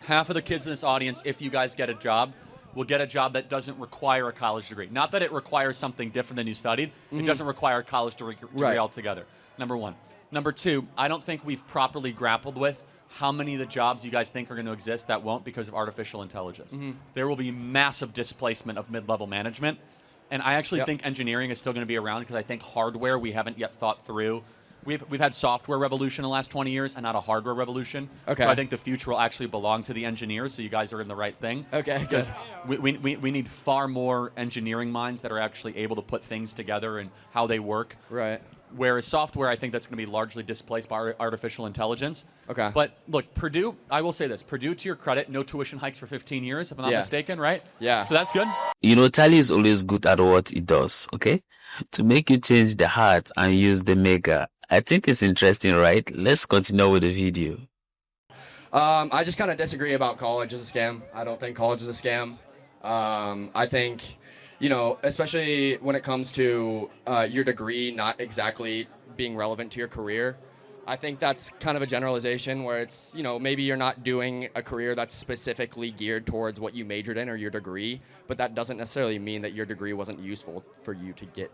half of the kids in this audience, if you guys get a job, will get a job that doesn't require a college degree. Not that it requires something different than you studied. It doesn't require a college degree altogether, number one. Number two, I don't think we've properly grappled with how many of the jobs you guys think are going to exist that won't because of artificial intelligence. There will be massive displacement of mid-level management. And I actually think engineering is still going to be around because I think hardware we haven't yet thought through. We've had software revolution in the last 20 years and not a hardware revolution. Okay. So I think the future will actually belong to the engineers, so you guys are in the right thing. Okay, because we need far more engineering minds that are actually able to put things together and how they work. Right. Whereas software, I think that's going to be largely displaced by artificial intelligence. Okay. But look, Purdue, I will say this. Purdue, to your credit, no tuition hikes for 15 years, if I'm not mistaken, right? Yeah. So that's good. You know, Charlie is always good at what he does, okay? To make you change the heart and use the maker. I think it's interesting, right? Let's continue with the video. I just kind of disagree about college as a scam. I don't think college is a scam. I think, you know, especially when it comes to your degree not exactly being relevant to your career, I think that's kind of a generalization where it's, you know, maybe you're not doing a career that's specifically geared towards what you majored in or your degree, but that doesn't necessarily mean that your degree wasn't useful for you to get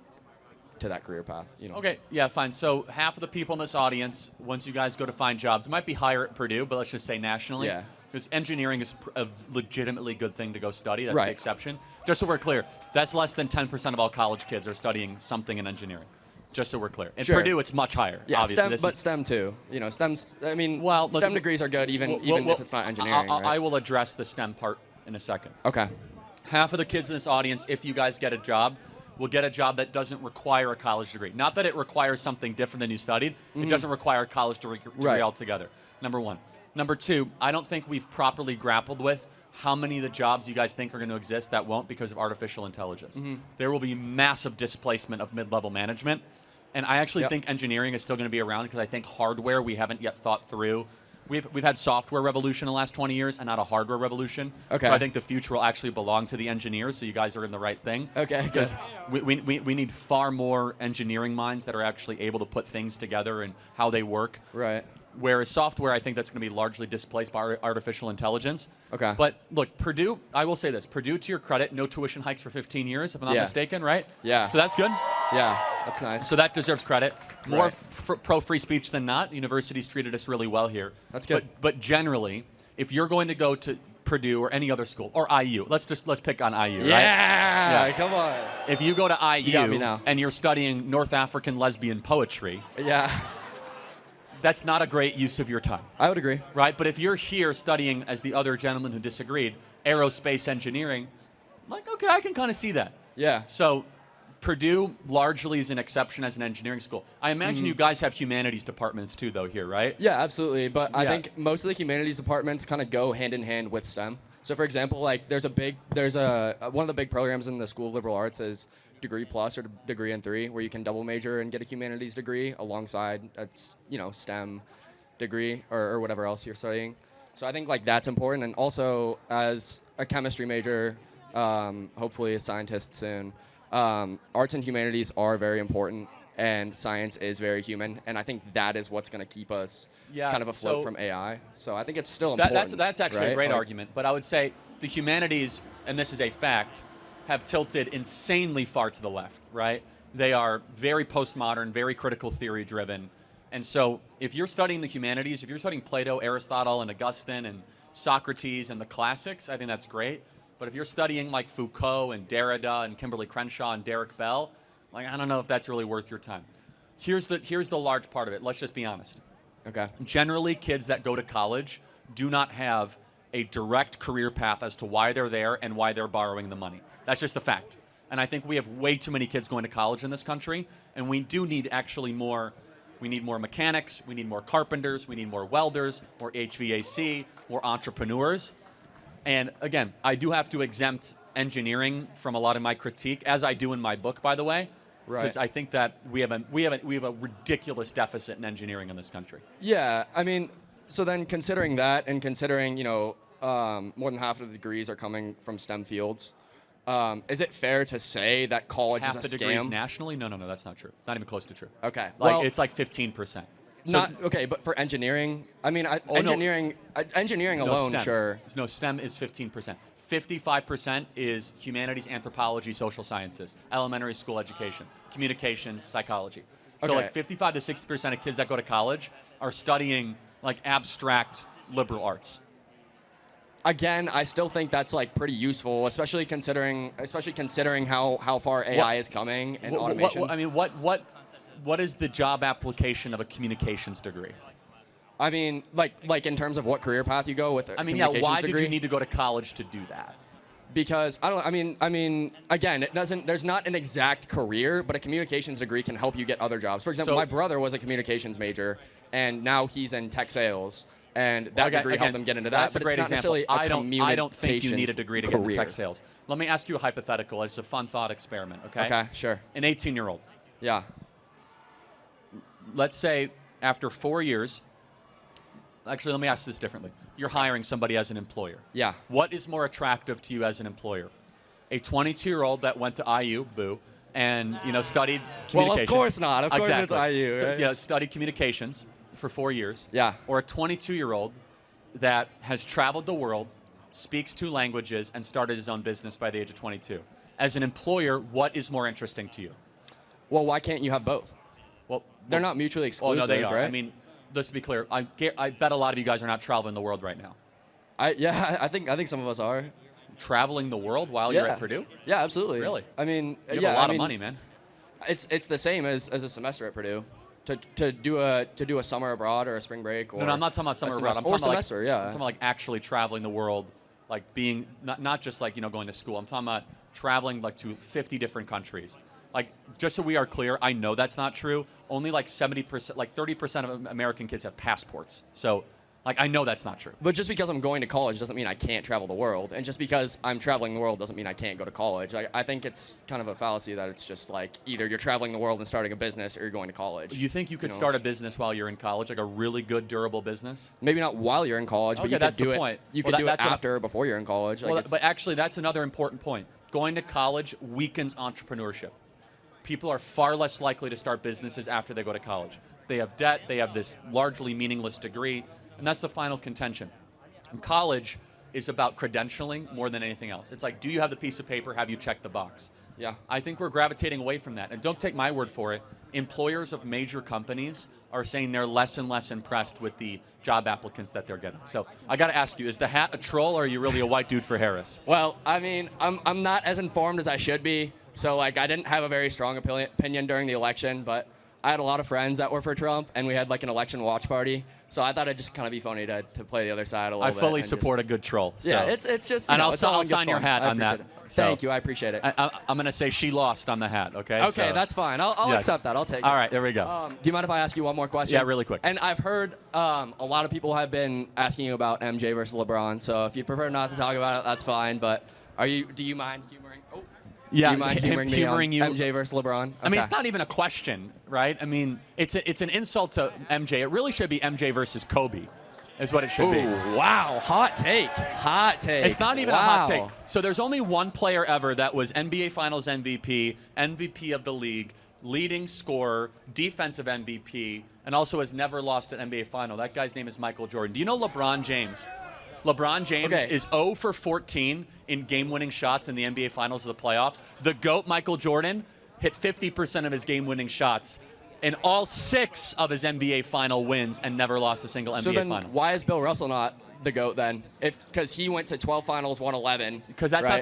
to that career path, you know. Okay, yeah, fine. So half of the people in this audience, once you guys go to find jobs, it might be higher at Purdue, but let's just say nationally. Yeah. Because engineering is a legitimately good thing to go study. That's Right. the exception. Just so we're clear, that's less than 10% of all college kids are studying something in engineering. Just so we're clear. In Sure. Purdue, it's much higher. Yeah, obviously. STEM, but STEM too. You know, STEM's, I mean, Well, STEM degrees are good even if it's not engineering, right? I will address the STEM part in a second. Okay. Half of the kids in this audience, if you guys get a job, will get a job that doesn't require a college degree. Not that it requires something different than you studied. It doesn't require a college degree altogether, number one. Number two, I don't think we've properly grappled with how many of the jobs you guys think are going to exist that won't because of artificial intelligence. There will be massive displacement of mid-level management. And I actually think engineering is still going to be around because I think hardware we haven't yet thought through. We've had software revolution in the last 20 years and not a hardware revolution. Okay. So I think the future will actually belong to the engineers, so you guys are in the right thing. Okay. Because we need far more engineering minds that are actually able to put things together and how they work. Right. Whereas software, I think that's going to be largely displaced by artificial intelligence. Okay. But look, Purdue, I will say this. Purdue, to your credit, no tuition hikes for 15 years, if I'm not mistaken, right? Yeah. So that's good. Yeah, that's nice. So that deserves credit. More Right. pro-free speech than not. The university's treated us really well here. That's good. But generally, if you're going to go to Purdue or any other school, or IU, let's pick on IU, right? Yeah, come on. If you go to IU got me now. and you're studying North African lesbian poetry, Yeah, that's not a great use of your time. I would agree. Right, but if you're here studying, as the other gentleman who disagreed, aerospace engineering, like, okay, I can kind of see that. Yeah. So Purdue largely is an exception as an engineering school. I imagine you guys have humanities departments too, though, here, right? Yeah, absolutely. But I Yeah. think most of the humanities departments kind of go hand in hand with STEM. So, for example, like there's one of the big programs in the School of Liberal Arts is Degree Plus or Degree in 3, where you can double major and get a humanities degree alongside a STEM degree or whatever else you're studying. So I think like that's important. And also as a chemistry major, hopefully a scientist soon, arts and humanities are very important, and science is very human. And I think that is what's going to keep us kind of afloat from AI. So I think it's still important. That's actually right? a great Like, argument. But I would say the humanities, and this is a fact, have tilted insanely far to the left, right? They are very postmodern, very critical theory driven. And so if you're studying the humanities, if you're studying Plato, Aristotle, and Augustine, and Socrates, and the classics, I think that's great. But if you're studying like Foucault and Derrida and Kimberly Crenshaw and Derek Bell, like, I don't know if that's really worth your time. Here's the large part of it. Let's just be honest. Okay. Generally, kids that go to college do not have a direct career path as to why they're there and why they're borrowing the money. That's just a fact. And I think we have way too many kids going to college in this country, and we do need actually more. We need more mechanics, we need more carpenters, we need more welders, more HVAC, more entrepreneurs. And again, I do have to exempt engineering from a lot of my critique, as I do in my book, by the way, because I think that we have a ridiculous deficit in engineering in this country. Yeah, I mean, so then considering that and considering, more than half of the degrees are coming from STEM fields, is it fair to say that college Half is a the scam? degrees nationally? No, that's not true. Not even close to true. Okay. It's like 15%. But for engineering, I mean, no. engineering alone, STEM. sure. No, STEM is 15%. 55% is humanities, anthropology, social sciences, elementary school education, communications, psychology. So Okay. like 55 to 60% of kids that go to college are studying like abstract liberal arts. Again, I still think that's like pretty useful, especially considering how far AI is coming and automation. What is the job application of a communications degree? I mean, like in terms of what career path you go with a communications why degree? did you need to go to college to do that? Because I mean, again, it doesn't. There's not an exact career, but a communications degree can help you get other jobs. For example, So- my brother was a communications major, and now he's in tech sales, and that degree helped him get into that. That's But a great it's not example. necessarily I don't think you need a communications degree to get into career. tech sales. Let me ask you a hypothetical. It's a fun thought experiment, okay? Okay, sure. An 18-year-old. Yeah. Let's say after 4 years, actually, let me ask this differently. You're hiring somebody as an employer. Yeah. What is more attractive to you as an employer? A 22-year-old that went to IU, boo, and studied communication. Well, of course not. Of course exactly. it's IU, right? Yeah, studied communications for 4 years. Yeah. Or a 22-year-old that has traveled the world, speaks 2 languages, and started his own business by the age of 22. As an employer, what is more interesting to you? Well, why can't you have both? Well, They're not mutually Oh exclusive, no, they are. right? I mean, let's be clear. I bet a lot of you guys are not traveling the world right now. I think some of us are. Traveling the world while you're at Purdue? Yeah, absolutely. Really? I mean, You have a lot of money, man. It's the same as a semester at Purdue. To do a summer abroad or a spring break or No, I'm not talking about summer abroad. I'm or talking semester, about yeah. I'm talking about like actually traveling the world, like being not just like going to school. I'm talking about traveling like to 50 different countries. Like, just so we are clear, I know that's not true. Only like 70%, like 30% of American kids have passports. So, like, I know that's not true. But just because I'm going to college doesn't mean I can't travel the world. And just because I'm traveling the world doesn't mean I can't go to college. I think it's kind of a fallacy that it's just like either you're traveling the world and starting a business or you're going to college. You think you could start a business while you're in college, like a really good, durable business? Maybe not while you're in college, but Okay, you could that's do the it. point. You Well, could do it that's what- after or before you're in college. Like Well, it's- but actually, that's another important point. Going to college weakens entrepreneurship. People are far less likely to start businesses after they go to college. They have debt, they have this largely meaningless degree, and that's the final contention. And college is about credentialing more than anything else. It's like, do you have the piece of paper? Have you checked the box? Yeah. I think we're gravitating away from that. And don't take my word for it. Employers of major companies are saying they're less and less impressed with the job applicants that they're getting. So I got to ask you, is the hat a troll or are you really a white dude for Harris? Well, I mean, I'm not as informed as I should be. So, like, I didn't have a very strong opinion during the election, but I had a lot of friends that were for Trump, and we had, like, an election watch party. So I thought it'd just kind of be funny to play the other side a little bit. I fully and support a good troll. So. Yeah, it's just. And I'll it's all in good sign your fun. hat I on that. appreciate it. So- Thank you. I appreciate it. I'm going to say she lost on the hat, okay? Okay, So- that's fine. I'll Yes. accept that. I'll take it. All right, there we go. Do you mind if I ask you one more question? Yeah, really quick. And I've heard a lot of people have been asking you about MJ versus LeBron. So if you prefer not to talk about it, that's fine. But do you mind humoring? Oh. Yeah, do you mind him humoring me on you. MJ versus LeBron? I mean, Okay. it's not even a question, right? I mean, it's an insult to MJ. It really should be MJ versus Kobe, is what it should be. Ooh, wow, hot take. Hot take. It's not even a hot Wow. take. So there's only one player ever that was NBA Finals MVP, MVP of the league, leading scorer, defensive MVP, and also has never lost an NBA Final. That guy's name is Michael Jordan. Do you know LeBron James? LeBron James Okay. is 0 for 14 in game-winning shots in the NBA Finals of the playoffs. The GOAT, Michael Jordan, hit 50% of his game-winning shots in all 6 of his NBA Final wins and never lost a single NBA So then, Final. why is Bill Russell not the GOAT then? Because he went to 12 finals, won 11. Because that's right?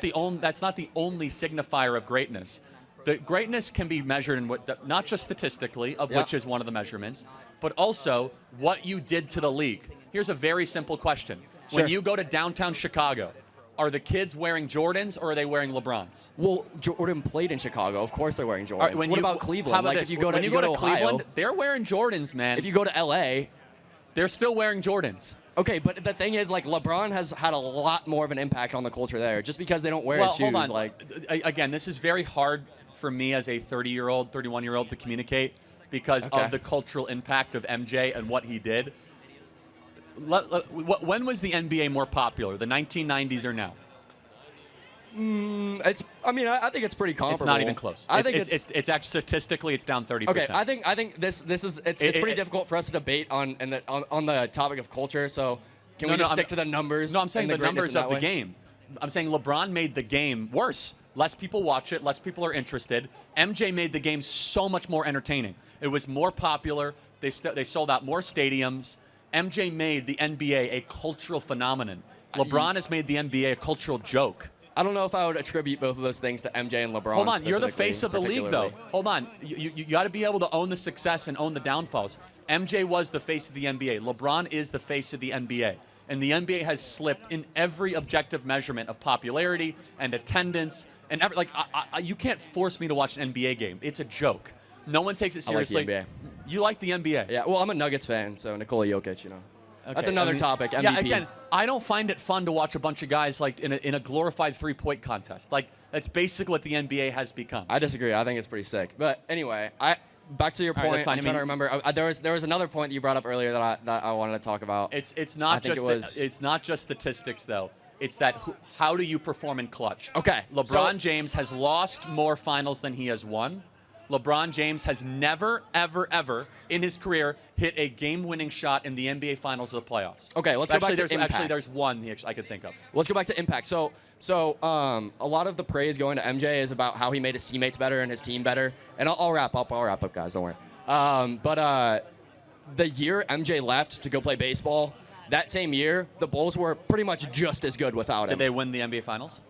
not the only signifier of greatness. The greatness can be measured in not just statistically, of Yeah. which is one of the measurements, but also what you did to the league. Here's a very simple question. When Sure. you go to downtown Chicago, are the kids wearing Jordans or are they wearing LeBrons? Well, Jordan played in Chicago. Of course they're wearing Jordans. All right, What about Cleveland? How about like this? if you go to, when you go to Ohio, Cleveland, they're wearing Jordans, man. if you go to LA, They're still wearing Jordans. okay, but the thing is, like, LeBron has had a lot more of an impact on the culture there. Just because they don't wear Well, his shoes, hold on. like, Again, this is very hard for me as a 30-year-old, 31-year-old to communicate because Okay. of the cultural impact of MJ and what he did. When was the NBA more popular, the 1990s or now? I think it's pretty comparable. It's not even close. I think it's actually statistically it's down 30%. Okay, I think this is it's pretty difficult for us to debate on the topic of culture. So can we just stick to the numbers? No, I'm saying the numbers of the way? game. I'm saying LeBron made the game worse. Less people watch it. Less people are interested. MJ made the game so much more entertaining. It was more popular. They sold out more stadiums. MJ made the NBA a cultural phenomenon. LeBron has made the NBA a cultural joke. I don't know if I would attribute both of those things to MJ and LeBron. Hold on, you're the face of the league, though. Hold on, you got to be able to own the success and own the downfalls. MJ was the face of the NBA. LeBron is the face of the NBA. And the NBA has slipped in every objective measurement of popularity and attendance. And you can't force me to watch an NBA game. It's a joke. No one takes it seriously. I like the NBA. You like the NBA? Yeah, well, I'm a Nuggets fan, so Nikola Jokic, Okay, That's another topic, MVP. Yeah, again, I don't find it fun to watch a bunch of guys like in a glorified three-point contest. Like, that's basically what the NBA has become. I disagree. I think it's pretty sick. But anyway, back to your point. Right, I'm trying to remember. There was another point that you brought up earlier that I wanted to talk about. It's not just statistics though. It's that how do you perform in clutch? Okay. LeBron James has lost more finals than he has won. LeBron James has never, ever, ever in his career hit a game-winning shot in the NBA Finals or the playoffs. Okay, let's go back to impact. Actually, there's one I could think of. Let's go back to impact. So a lot of the praise going to MJ is about how he made his teammates better and his team better. And I'll wrap up, guys. Don't worry. But the year MJ left to go play baseball, that same year, the Bulls were pretty much just as good without him. Did they win the NBA Finals?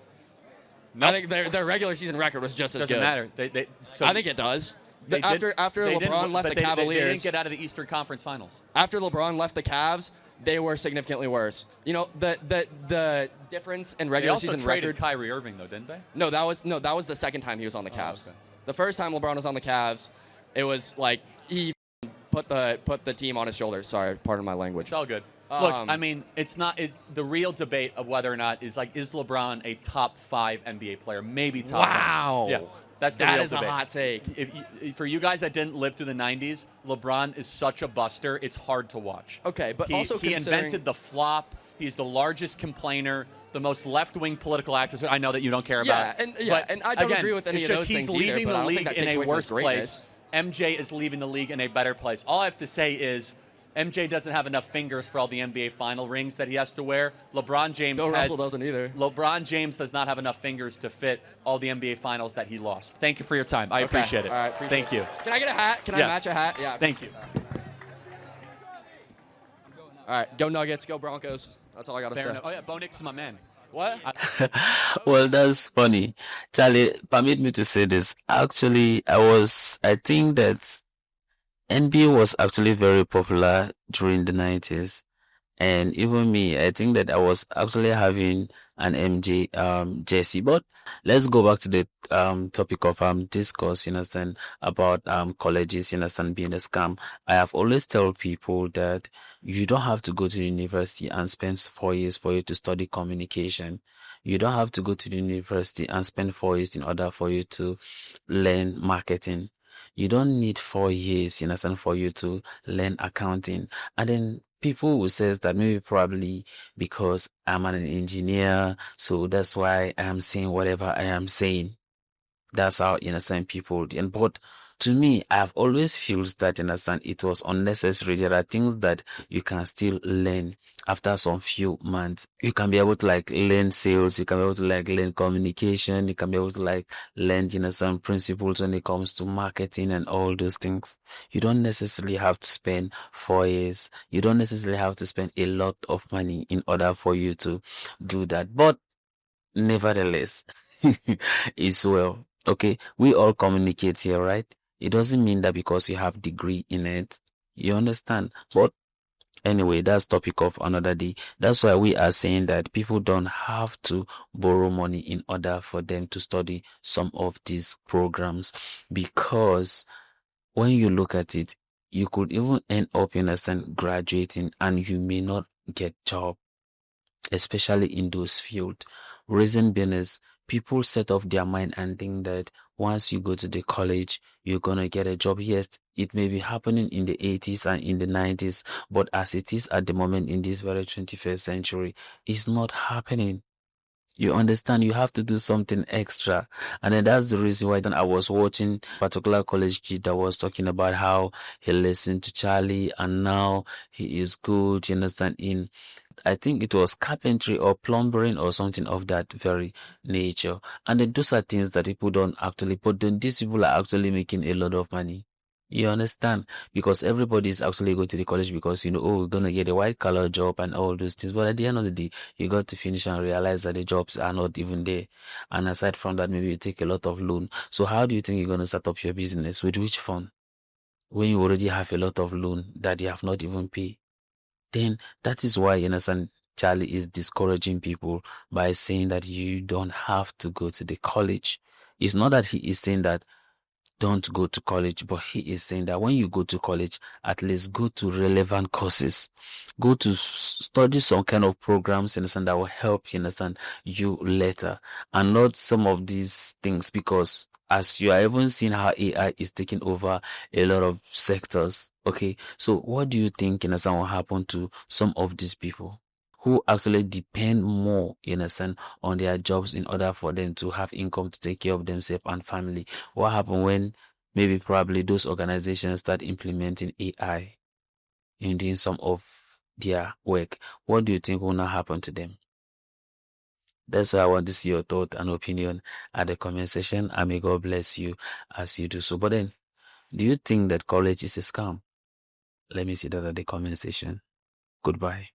No. I think their regular season record was just as good. Doesn't matter. I think it does. After LeBron left the Cavaliers, they didn't get out of the Eastern Conference Finals. After LeBron left the Cavs, they were significantly worse. The difference in regular season record. They also traded Kyrie Irving though, didn't they? No, that was the second time he was on the Cavs. Okay. The first time LeBron was on the Cavs, it was like he put the team on his shoulders. Sorry, pardon my language. It's all good. Look, I mean, it's the real debate of whether or not is LeBron a top 5 NBA player? Maybe top 5. Wow. Yeah. That is a hot take. For you guys that didn't live through the 90s, LeBron is such a buster, it's hard to watch. Okay, but he invented the flop. He's the largest complainer, the most left-wing political activist. I know that you don't care about. And I don't agree with any of those things either. He's leaving the league in a worse place. MJ is leaving the league in a better place. All I have to say is MJ doesn't have enough fingers for all the NBA final rings that he has to wear. LeBron James doesn't either. LeBron James does not have enough fingers to fit all the NBA finals that he lost. Thank you for your time. I appreciate it. All right, Thank you. Can I get a hat? Can I match a hat? Yeah. Thank you. All right, go Nuggets, go Broncos. That's all I got to say. Enough. Oh yeah, Bo Nix is my man. What? Well, that's funny. Charlie, permit me to say this. Actually, I think that NBA was actually very popular during the 90s. And even me, I think that I was actually having an MJ jersey. But let's go back to the topic of discourse, about colleges, being a scam. I have always told people that you don't have to go to university and spend 4 years for you to study communication. You don't have to go to the university and spend 4 years in order for you to learn marketing. You don't need 4 years, for you to learn accounting. And then people will say that maybe probably because I'm an engineer, so that's why I am saying whatever I am saying. That's how, people. But to me, I have always felt that, it was unnecessary. There are things that you can still learn after some few months. You can be able to learn sales. You can be able to learn communication. You can be able to learn, some principles when it comes to marketing and all those things. You don't necessarily have to spend 4 years. You don't necessarily have to spend a lot of money in order for you to do that. But nevertheless, it's well. Okay, we all communicate here, right? It doesn't mean that because you have degree in it, you understand. But anyway, that's topic of another day. That's why we are saying that people don't have to borrow money in order for them to study some of these programs, because when you look at it, you could even end up, graduating and you may not get job, especially in those fields. Reason being is, people set off their mind and think that once you go to the college, you're going to get a job. Yes, it may be happening in the 80s and in the 90s, but as it is at the moment in this very 21st century, it's not happening. You understand? You have to do something extra. And then that's the reason why then I was watching particular college kid that was talking about how he listened to Charlie and now he is good, you understand, in I think it was carpentry or plumbing or something of that very nature. And then those are things that people don't actually put. Then these people are actually making a lot of money. You understand? Because everybody is actually going to the college because, oh, we're going to get a white collar job and all those things. But at the end of the day, you got to finish and realize that the jobs are not even there. And aside from that, maybe you take a lot of loan. So how do you think you're going to start up your business? With which fund? When you already have a lot of loan that you have not even paid. Then that is why, you understand, Charlie is discouraging people by saying that you don't have to go to the college. It's not that he is saying that don't go to college, but he is saying that when you go to college, at least go to relevant courses, go to study some kind of programs, you understand, that will help you understand you later, and not some of these things, because as you are even seeing how AI is taking over a lot of sectors. Okay, so what do you think, you understand, will happen to some of these people who actually depend more, you understand, on their jobs in order for them to have income to take care of themselves and family? What happens when maybe probably those organizations start implementing AI in doing some of their work? What do you think will not happen to them? That's why I want to see your thought and opinion at the comment section, and may God bless you as you do so. But then, do you think that college is a scam? Let me see that at the comment section. Goodbye.